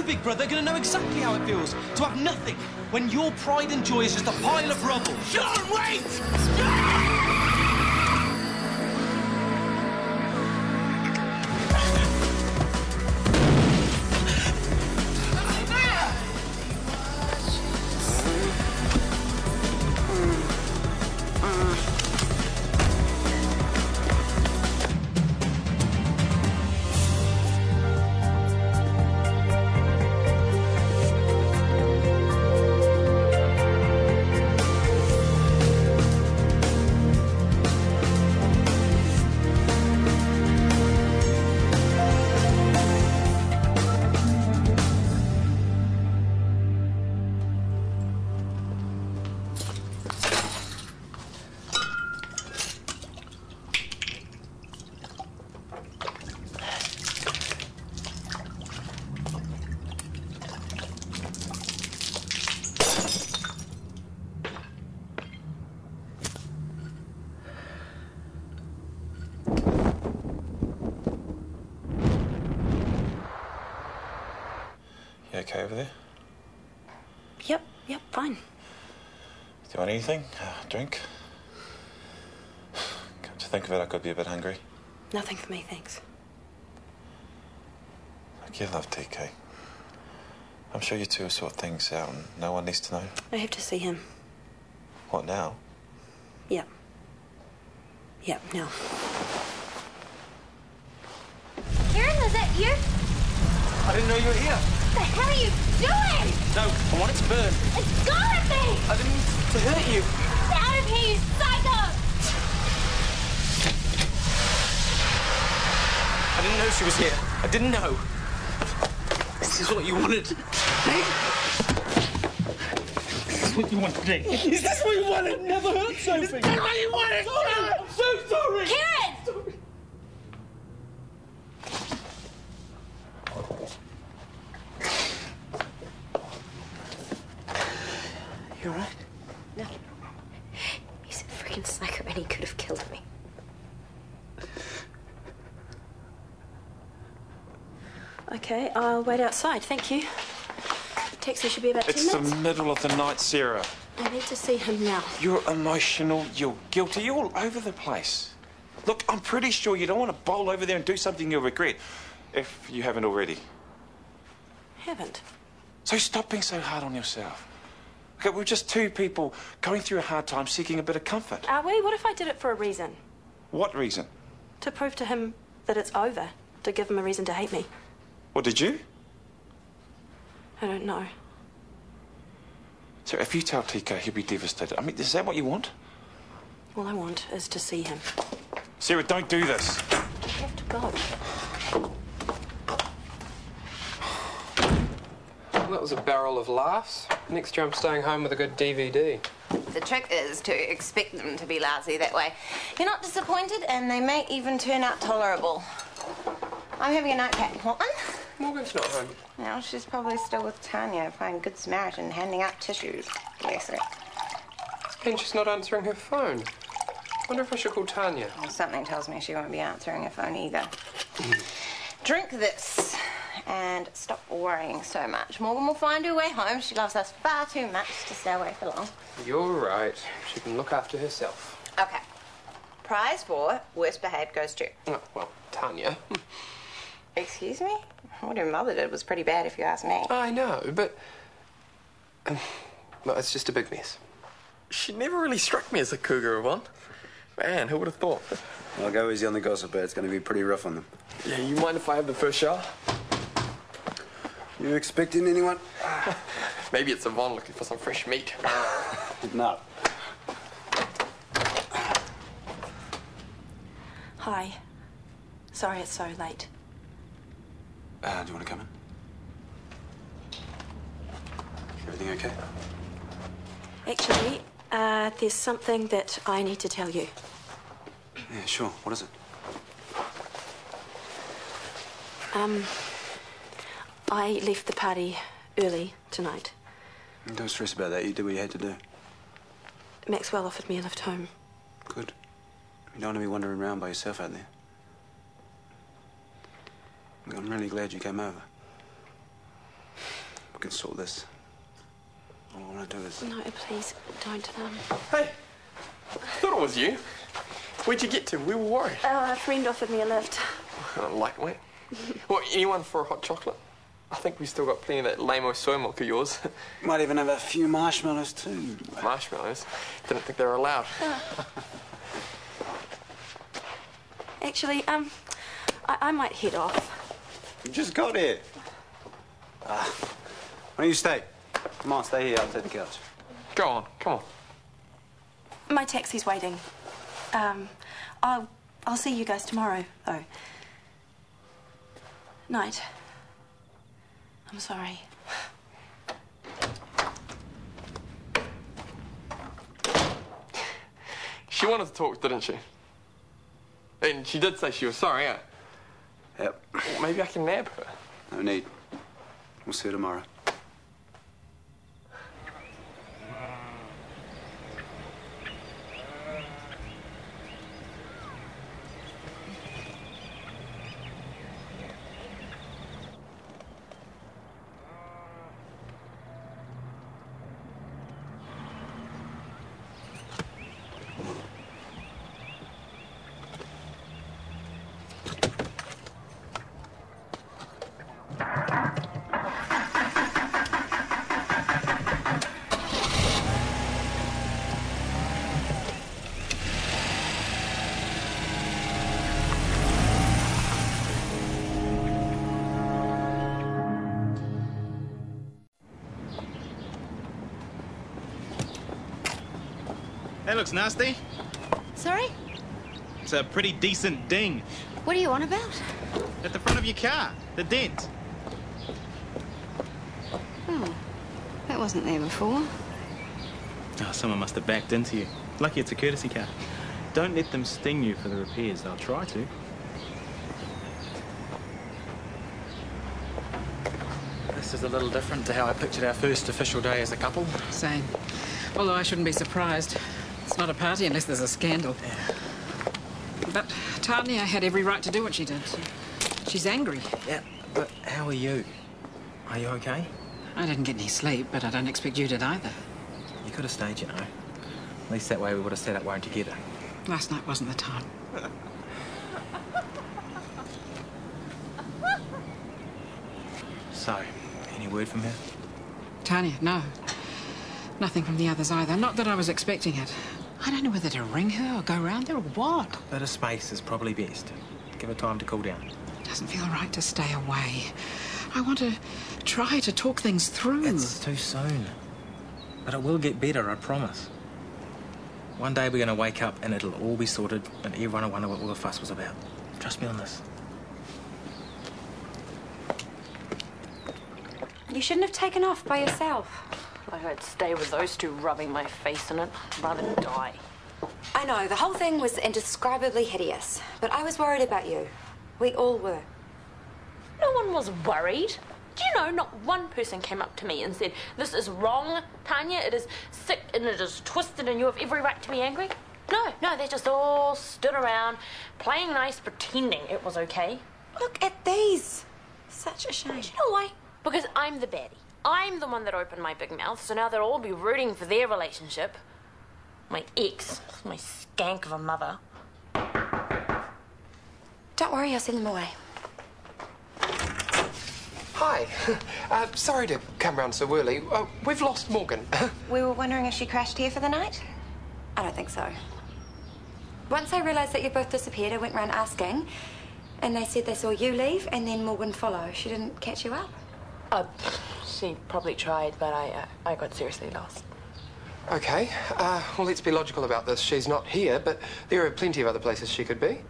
You, big brother, are going to know exactly how it feels to have nothing when your pride and joy is just a pile of rubble. Sean, wait! You okay over there? Yep, fine. Do you want anything? Drink? Come to think of it, I could be a bit hungry. Nothing for me, thanks. Look, you love TK. I'm sure you two will sort things out and no one needs to know. I have to see him. What, now? Yep, now. Kieran, is that you? I didn't know you were here. What the hell are you doing? No, I want it to burn. It's gotta be! I didn't mean to hurt you. Get out of here, you psycho! I didn't know she was here. I didn't know. This is what you wanted. Hey? This is what you wanted, Dave. Is this what you wanted? Never hurt Sophie. Is this what you wanted? I'm so sorry. Kieran! You all right? No. He's a freaking psycho and he could have killed me. Okay, I'll wait outside, thank you. Taxi should be about 10 minutes. It's the middle of the night, Sarah. I need to see him now. You're emotional, you're guilty, you're all over the place. Look, I'm pretty sure you don't want to bowl over there and do something you'll regret, if you haven't already. Haven't. So stop being so hard on yourself. Okay, we're just two people going through a hard time seeking a bit of comfort. Are we? What if I did it for a reason? What reason? To prove to him that it's over. To give him a reason to hate me. What did you? I don't know. So if you tell TK, he'll be devastated. I mean, is that what you want? All I want is to see him. Sarah, don't do this. I have to go. Well, that was a barrel of laughs. Next year I'm staying home with a good DVD. The trick is to expect them to be lousy that way. You're not disappointed, and they may even turn out tolerable. I'm having a nightcap. Want one? Morgan's not home. No, she's probably still with Tanya, playing Good Samaritan, handing out tissues. Bless her. And she's not answering her phone. Wonder if I should call Tanya. Well, something tells me she won't be answering her phone either. Drink this and stop worrying so much. Morgan will find her way home. She loves us far too much to stay away for long. You're right. She can look after herself. Okay. Prize for worst behaved goes to. Oh, well, Tanya. Excuse me? What her mother did was pretty bad if you ask me. I know, but... well, it's just a big mess. She never really struck me as a cougar of one. Man, who would have thought? I'll go easy on the gossip. It's going to be pretty rough on them. Yeah, you mind if I have the first shower? You expecting anyone? Maybe it's Yvonne looking for some fresh meat. No. Hi. Sorry it's so late. Do you want to come in? Everything okay? Actually, there's something that I need to tell you. Yeah, sure. What is it? I left the party early tonight. Don't stress about that. You did what you had to do. Maxwell offered me a lift home. Good. You don't want to be wandering around by yourself out there. I'm really glad you came over. can sort this. All I want to do is... No, please, don't. Hey, thought it was you. Where'd you get to? We were worried. A friend offered me a lift. Lightweight. What, anyone for a hot chocolate? I think we've still got plenty of that lame-o soy milk of yours. Might even have a few marshmallows, too. Marshmallows? Didn't think they were allowed. Actually, I might head off. You just got here. Why don't you stay? Come on, stay here. I'll take the couch. Go on, come on. My taxi's waiting. I'll see you guys tomorrow, though. Night. I'm sorry. She wanted to talk, didn't she? And she did say she was sorry, yeah? Yep. Well, maybe I can nab her. No need. We'll see you tomorrow. That looks nasty. Sorry? It's a pretty decent ding. What are you on about? At the front of your car. The dent. Oh, that wasn't there before. Oh, someone must have backed into you. Lucky it's a courtesy car. Don't let them sting you for the repairs. They'll try to. This is a little different to how I pictured our first official day as a couple. Same. Although I shouldn't be surprised. It's not a party unless there's a scandal. Yeah. But Tanya had every right to do what she did. She's angry. Yeah, but how are you? Are you okay? I didn't get any sleep, but I don't expect you did either. You could have stayed, you know. At least that way we would have sat up worrying together. Last night wasn't the time. So, any word from her? Tanya, no. Nothing from the others either. Not that I was expecting it. I don't know whether to ring her or go round there or what. A bit of space is probably best. Give her time to cool down. It doesn't feel right to stay away. I want to try to talk things through. It's too soon. But it will get better, I promise. One day we're going to wake up and it'll all be sorted and everyone will wonder what all the fuss was about. Trust me on this. You shouldn't have taken off by yourself. Like I'd stay with those two rubbing my face in it. I'd rather die. I know, the whole thing was indescribably hideous. But I was worried about you. We all were. No one was worried. Do you know, not one person came up to me and said, "This is wrong, Tanya, it is sick and it is twisted and you have every right to be angry." No, they just all stood around, playing nice, pretending it was okay. Look at these. Such a shame. Do you know why? Because I'm the baddie. I'm the one that opened my big mouth, so now they'll all be rooting for their relationship. My ex, my skank of a mother. Don't worry, I'll send them away. Hi. Sorry to come round so early. We've lost Morgan. We were wondering if she crashed here for the night? I don't think so. Once I realised that you both disappeared, I went round asking, and they said they saw you leave and then Morgan follow. She didn't catch you up? She probably tried, but I got seriously lost. Okay. Well, let's be logical about this. She's not here, but there are plenty of other places she could be.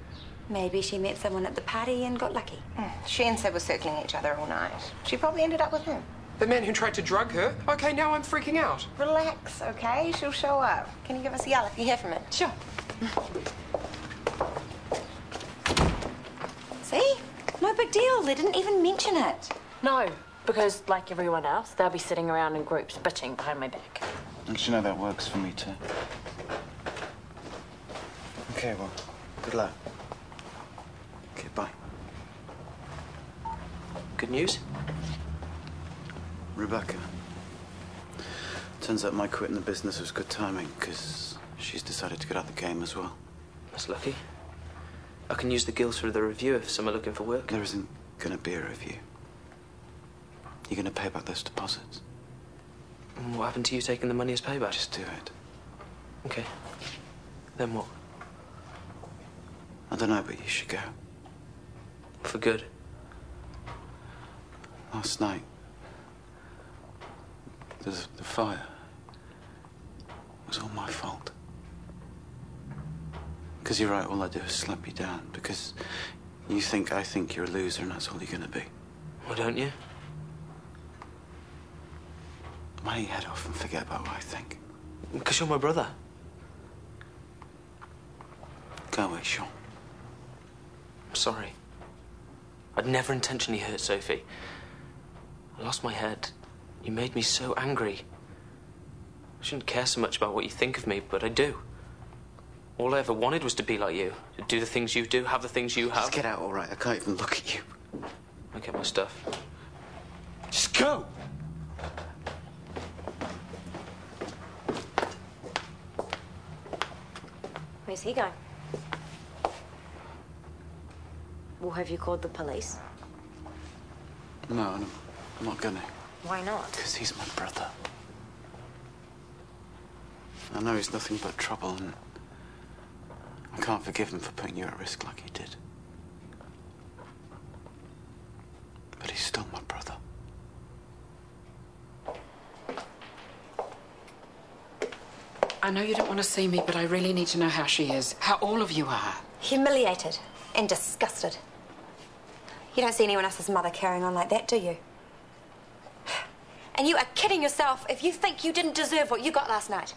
Maybe she met someone at the party and got lucky. She and Seb were circling each other all night. She probably ended up with him. The man who tried to drug her? Okay, now I'm freaking out. Relax, okay? She'll show up. Can you give us a yell if you hear from her? Sure. See? No big deal. They didn't even mention it. No, because like everyone else, they'll be sitting around in groups bitching behind my back. Don't you know that works for me too? Okay, well, good luck. Okay, bye. Good news? Rebecca. Turns out my quitting the business was good timing, because she's decided to get out the game as well. That's lucky. I can use the gills for the review if some are looking for work. There isn't going to be a review. You're going to pay back those deposits. And what happened to you taking the money as payback? Just do it. Okay. Then what? I don't know, but you should go. For good? Last night, the fire was all my fault. Because you're right, all I do is slap you down. Because you think I think you're a loser and that's all you're going to be. Why don't you? Why don't you head off and forget about what I think? Because you're my brother. Go away, Sean. I'm sorry. I'd never intentionally hurt Sophie. I lost my head. You made me so angry. I shouldn't care so much about what you think of me, but I do. All I ever wanted was to be like you. To do the things you do, have the things you have. Just get out, all right? I can't even look at you. I get my stuff. Just go! Where's he going? Well, have you called the police? No, I'm not gonna. Why not? Because he's my brother. I know he's nothing but trouble, and I can't forgive him for putting you at risk like he did. But he's still my brother. I know you don't want to see me, but I really need to know how she is. How all of you are. Humiliated and disgusted. You don't see anyone else's mother carrying on like that, do you? And you are kidding yourself if you think you didn't deserve what you got last night.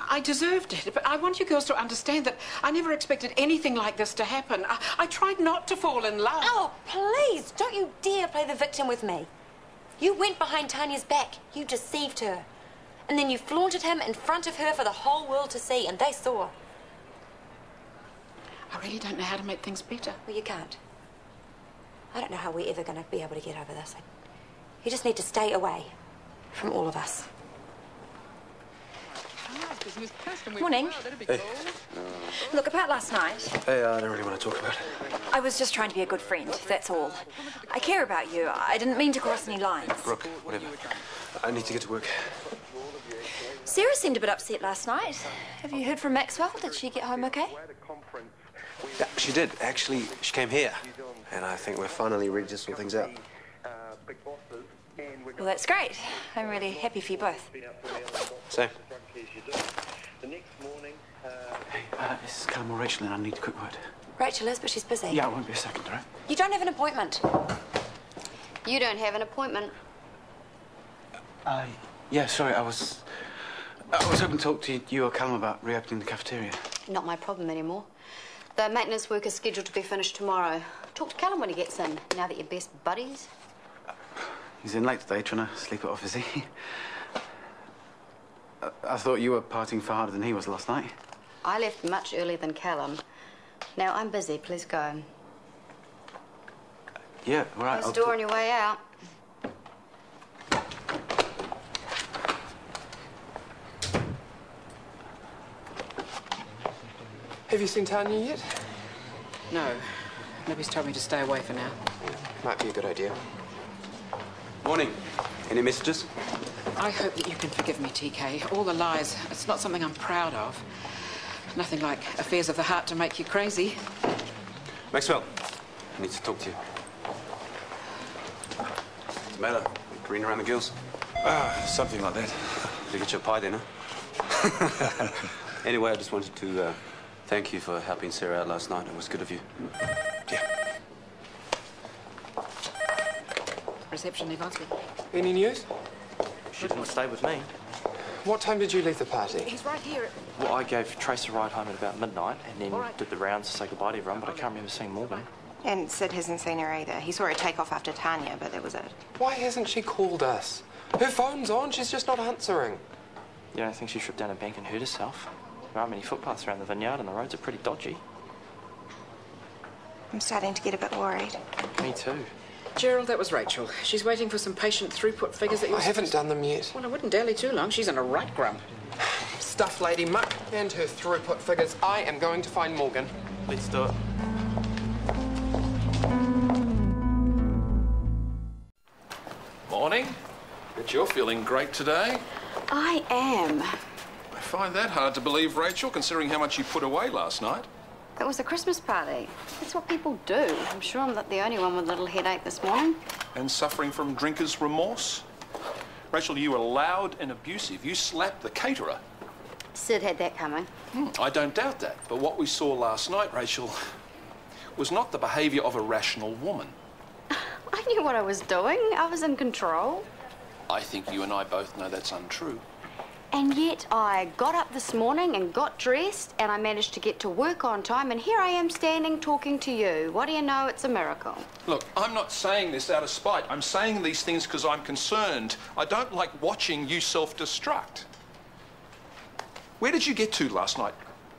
I deserved it, but I want you girls to understand that I never expected anything like this to happen. I tried not to fall in love. Oh, please, don't you dare play the victim with me. You went behind Tanya's back. You deceived her. And then you flaunted him in front of her for the whole world to see, and they saw. I really don't know how to make things better. Well, you can't. I don't know how we're ever going to be able to get over this. You just need to stay away from all of us. Morning. Hey. Look, about last night, Hey, I don't really want to talk about it. I was just trying to be a good friend, that's all. I care about you. I didn't mean to cross any lines. Brooke, whatever. I need to get to work. Sarah seemed a bit upset last night. Have you heard from Maxwell? Did she get home okay? Yeah, she did. Actually, she came here. And I think we're finally ready to sort things out. Well, that's great. I'm really happy for you both. Same. Hey, this is Callum or Rachel, and I need a quick word. Rachel is, but she's busy. Yeah, it won't be a second, all right? You don't have an appointment. You don't have an appointment. Yeah, sorry, I was hoping to talk to you or Callum about reopening the cafeteria. Not my problem anymore. The maintenance work is scheduled to be finished tomorrow. Talk to Callum when he gets in, now that you're best buddies. He's in late today, trying to sleep it off, is he? I thought you were partying far harder than he was last night. I left much earlier than Callum. Now, I'm busy. Please go. Yeah, all right. Close the door on your way out. Have you seen Tanya yet? No. Libby's told me to stay away for now. Might be a good idea. Morning. Any messages? I hope that you can forgive me, TK. All the lies, it's not something I'm proud of. Nothing like affairs of the heart to make you crazy. Maxwell, I need to talk to you. What's the matter? Green around the gills? Something like that. Did you get your pie dinner? Anyway, I just wanted to thank you for helping Sarah out last night. It was good of you. Yeah. Reception, Ivansky. Any news? She didn't stay with me. What time did you leave the party? He's right here. Well, I gave Trace a ride home at about midnight and then did the rounds to say goodbye to everyone, but I can't remember seeing Morgan. And Sid hasn't seen her either. He saw her take off after Tanya, but that was it. Why hasn't she called us? Her phone's on, she's just not answering. You don't think she tripped down a bank and hurt herself? There aren't many footpaths around the vineyard and the roads are pretty dodgy. I'm starting to get a bit worried. Me too. Gerald, that was Rachel. She's waiting for some patient throughput figures that you... I haven't done them yet. Well, I wouldn't dally too long. She's in a right grump. Stuff Lady Muck and her throughput figures. I am going to find Morgan. Let's do it. Morning. Bet you're feeling great today. I am. I find that hard to believe, Rachel, considering how much you put away last night. It was a Christmas party. That's what people do. I'm sure I'm not the only one with a little headache this morning. And suffering from drinker's remorse. Rachel, you were loud and abusive. You slapped the caterer. Sid had that coming. I don't doubt that. But what we saw last night, Rachel, was not the behaviour of a rational woman. I knew what I was doing. I was in control. I think you and I both know that's untrue. And yet I got up this morning and got dressed and I managed to get to work on time and here I am standing talking to you. What do you know? It's a miracle. Look, I'm not saying this out of spite. I'm saying these things because I'm concerned. I don't like watching you self-destruct. Where did you get to last night?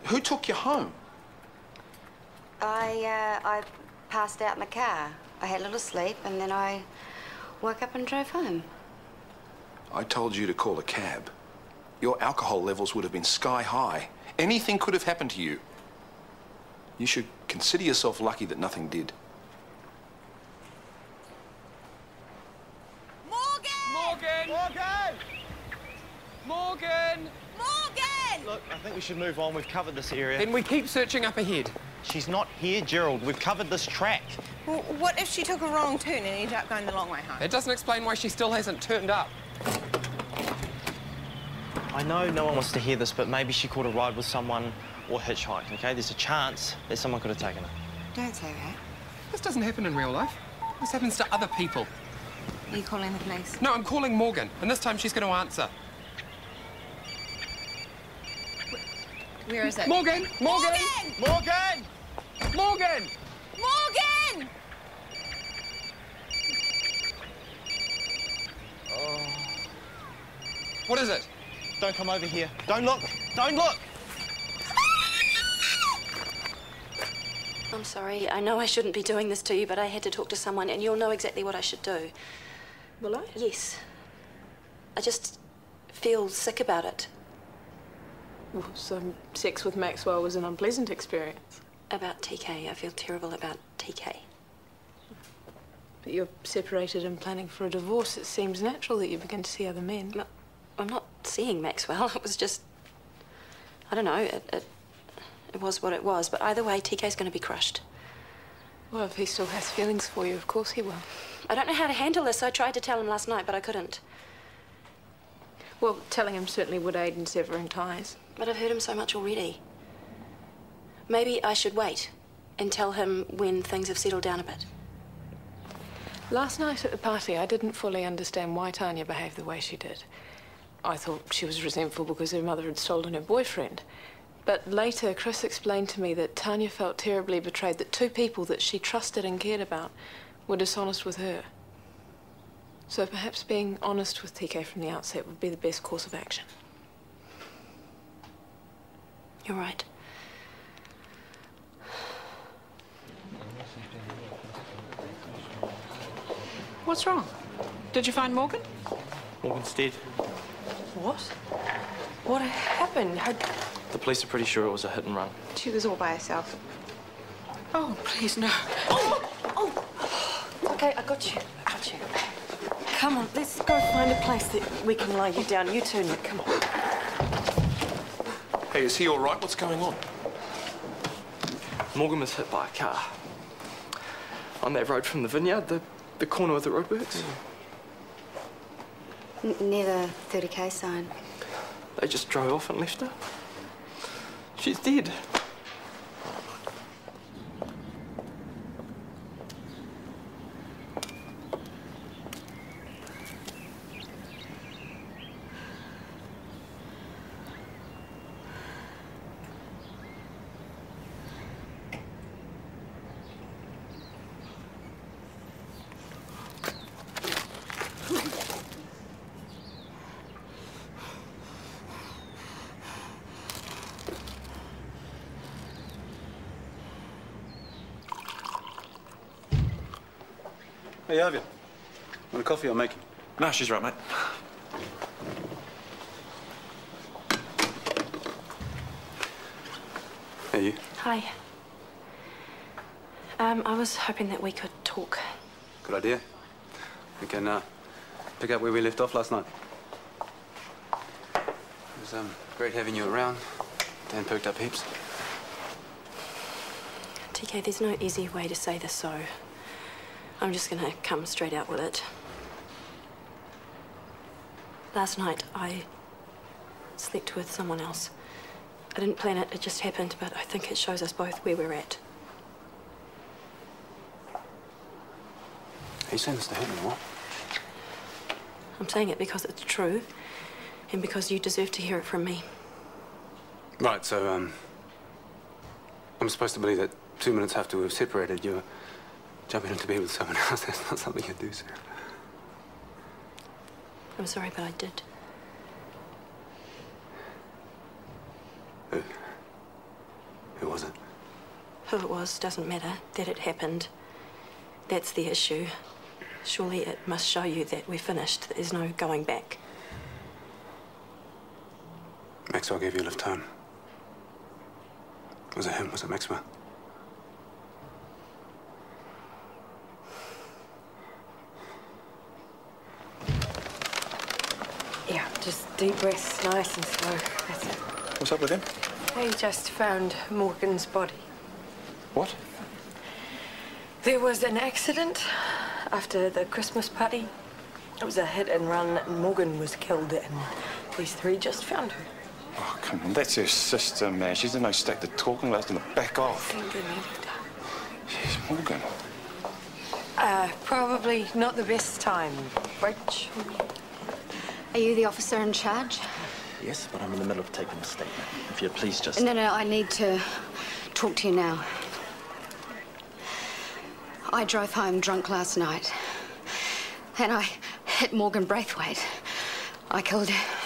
Who took you home? I passed out in the car. I had a little sleep and then I woke up and drove home. I told you to call a cab. Your alcohol levels would have been sky high. Anything could have happened to you. You should consider yourself lucky that nothing did. Morgan! Morgan! Look, I think we should move on. We've covered this area. Then we keep searching up ahead. She's not here, Gerald. We've covered this track. Well, what if she took a wrong turn and ended up going the long way home? That doesn't explain why she still hasn't turned up. I know no one wants to hear this, but maybe she caught a ride with someone or hitchhiked, OK? There's a chance that someone could have taken her. Don't say that. This doesn't happen in real life. This happens to other people. Are you calling the police? No, I'm calling Morgan, and this time she's going to answer. Where is it? Morgan! Morgan! Morgan! Morgan! Morgan! Oh. What is it? Don't come over here. Don't look! Don't look! I'm sorry. I know I shouldn't be doing this to you, but I had to talk to someone, and you'll know exactly what I should do. Will I? Yes. I just feel sick about it. Well, so sex with Maxwell was an unpleasant experience. About TK. I feel terrible about TK. But you're separated and planning for a divorce. It seems natural that you begin to see other men. No, I'm not seeing Maxwell. It was just... I don't know. It was what it was. But either way, TK's going to be crushed. Well, if he still has feelings for you, of course he will. I don't know how to handle this. I tried to tell him last night, but I couldn't. Well, telling him certainly would aid in severing ties. But I've hurt him so much already. Maybe I should wait and tell him when things have settled down a bit. Last night at the party, I didn't fully understand why Tanya behaved the way she did. I thought she was resentful because her mother had stolen her boyfriend. But later, Chris explained to me that Tanya felt terribly betrayed, that two people that she trusted and cared about were dishonest with her. So perhaps being honest with TK from the outset would be the best course of action. You're right. What's wrong? Did you find Morgan? Morgan's dead. What? What happened? The police are pretty sure it was a hit and run. She was all by herself. Oh, please, no. Okay, I got you. I got you. Come on, let's go find a place that we can lie you down. You too, Nick. Come on. Hey, is he all right? What's going on? Morgan was hit by a car. On that road from the vineyard, the corner of the roadworks. Near the 30K sign. They just drove off and left her. She's dead. Hey, Avia. Want a coffee or making? No, she's right, mate. Hey, you. Hi. I was hoping that we could talk. Good idea. We can pick up where we left off last night. It was great having you around. Dan perked up heaps. TK, there's no easy way to say this, so I'm just gonna come straight out with it. Last night, I slept with someone else. I didn't plan it, it just happened, but I think it shows us both where we're at. Are you saying this to hurt me, what? I'm saying it because it's true, and because you deserve to hear it from me. Right, so, I'm supposed to believe that 2 minutes after we've separated, you're jumping into bed with someone else. That's not something you do, Sarah. I'm sorry, but I did. Who was it? Who it was doesn't matter. That it happened. That's the issue. Surely it must show you that we're finished. There's no going back. Maxwell gave you a lift home. Was it him? Was it Maxwell? Yeah, just deep breaths, nice and slow. That's it. What's up with him? They just found Morgan's body. What? There was an accident after the Christmas party. It was a hit and run, and Morgan was killed, and these three just found her. Oh, come on, that's her sister, man. She's in no state to talk and let them back off. Jeez, Morgan. Probably not the best time, Rach. Are you the officer in charge? Yes, but I'm in the middle of taking a statement. If you'd please just... No, I need to talk to you now. I drove home drunk last night, and I hit Morgan Braithwaite. I killed her.